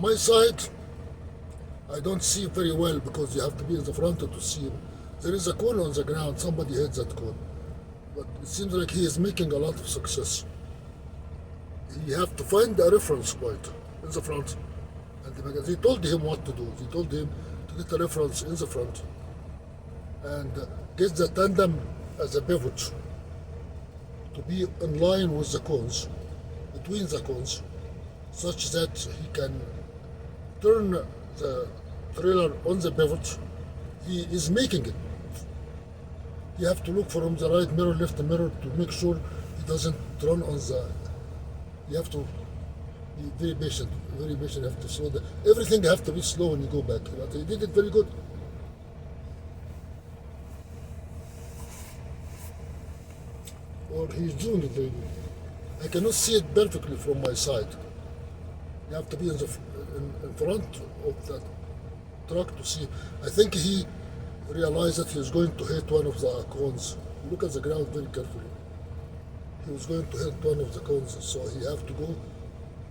my side, I don't see very well because you have to be in the front to see. There is a cone on the ground, somebody hit that cone. But it seems like he is making a lot of success. You have to find a reference point in the front. And they told him what to do. They told him to get a reference in the front and get the tandem as a pivot to be in line with the cones, between the cones, such that he can turn the trailer on the pivot. He is making it. You have to look from the right mirror, left mirror to make sure he doesn't run on the. You have to be very patient, very patient. You have to slow down. Everything have to be slow when you go back. But he did it very good. Or he's doing it very good. I cannot see it perfectly from my side. You have to be in front of that truck to see. I think he realized that he was going to hit one of the cones. Look at the ground very carefully. He was going to hit one of the cones, so he have to go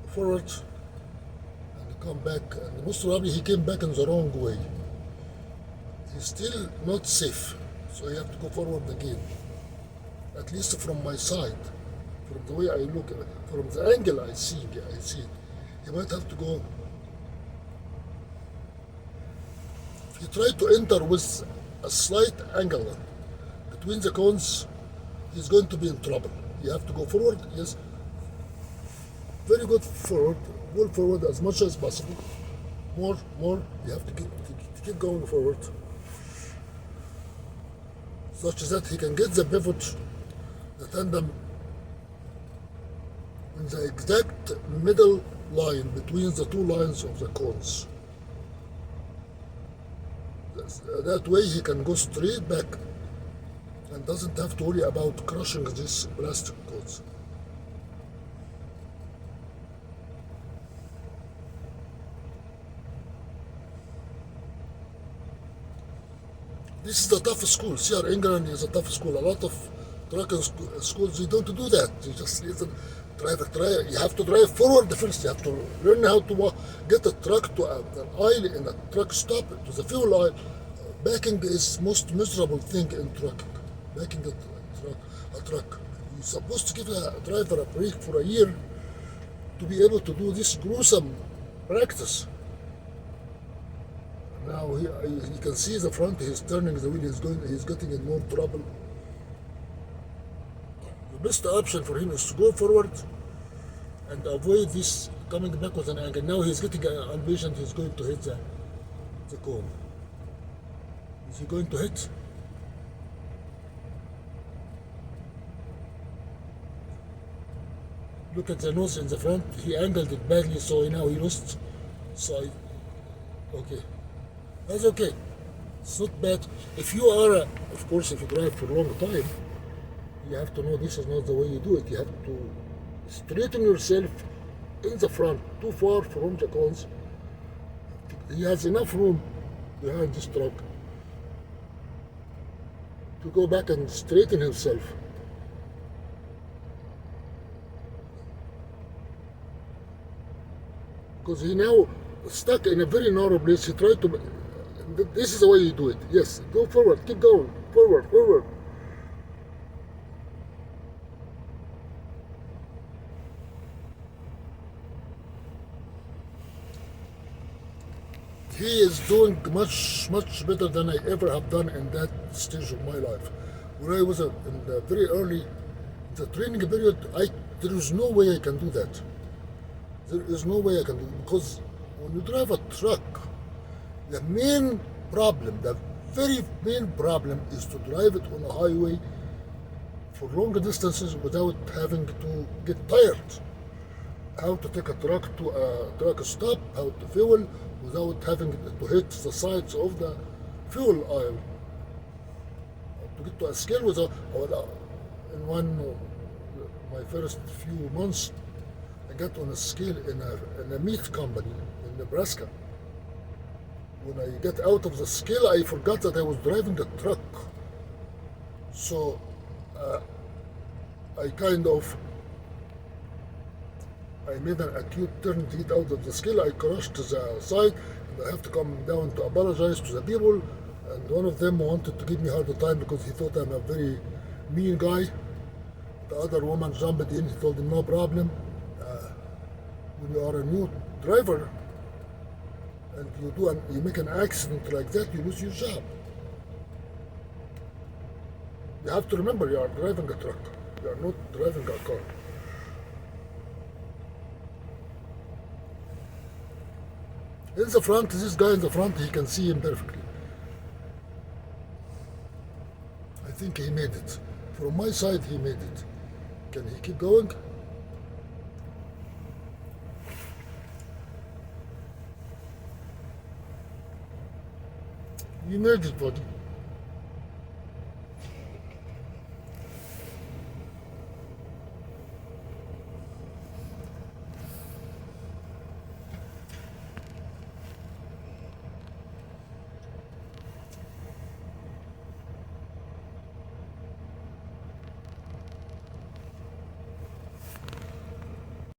forward and come back. And most probably he came back in the wrong way. He's still not safe, so you have to go forward again. At least from my side, from the way I look at it, from the angle I see it. You might have to go. If you try to enter with a slight angle between the cones, he's going to be in trouble. You have to go forward, yes. Very good forward, go forward as much as possible. More, you have to keep going forward. Such that he can get the pivot, the tandem, in the exact middle line between the two lines of the cones. That way he can go straight back and doesn't have to worry about crushing these plastic cones. This is the tough school. CR England is a tough school. A lot of trucking schools, they don't do that. They just let the driver. You have to drive forward first. You have to learn how to get a truck to an aisle in a truck stop, to the fuel aisle. Backing is most miserable thing in trucking. Backing a truck. You're supposed to give a driver a break for a year to be able to do this gruesome practice. Now you can see the front, he's turning the wheel, he's getting in more trouble. The best option for him is to go forward and avoid this coming back with an angle. Now he's getting impatient, he's going to hit the cone. Is he going to hit? Look at the nose in the front, he angled it badly, so now he lost side. Okay. That's okay. It's not bad. If you are, of course, if you drive for a long time, you have to know this is not the way you do it. You have to straighten yourself in the front, too far from the cones. He has enough room behind this truck to go back and straighten himself. Because he now stuck in a very narrow place. He tried to. This is the way you do it. Yes, go forward, keep going, forward. He is doing much better than I ever have done in that stage of my life. When I was in the very early, the training period, there is no way I can do that. There is no way I can do it, because when you drive a truck, the main problem, the very main problem is to drive it on a highway for longer distances without having to get tired. How to take a truck to a truck stop, how to fuel without having to hit the sides of the fuel aisle. To get to a scale with my first few months, I got on a scale in a meat company in Nebraska. When I got out of the scale, I forgot that I was driving a truck. So I kind of I made an acute turn to get out of the skill. I crashed the side, and I have to come down to apologize to the people. And one of them wanted to give me a hard time because he thought I'm a very mean guy. The other woman jumped in. He told him no problem. When you are a new driver and you make an accident like that, you lose your job. You have to remember you are driving a truck. You are not driving a car. In the front, this guy in the front, he can see him perfectly. I think he made it. From my side, he made it. Can he keep going? You made it, buddy.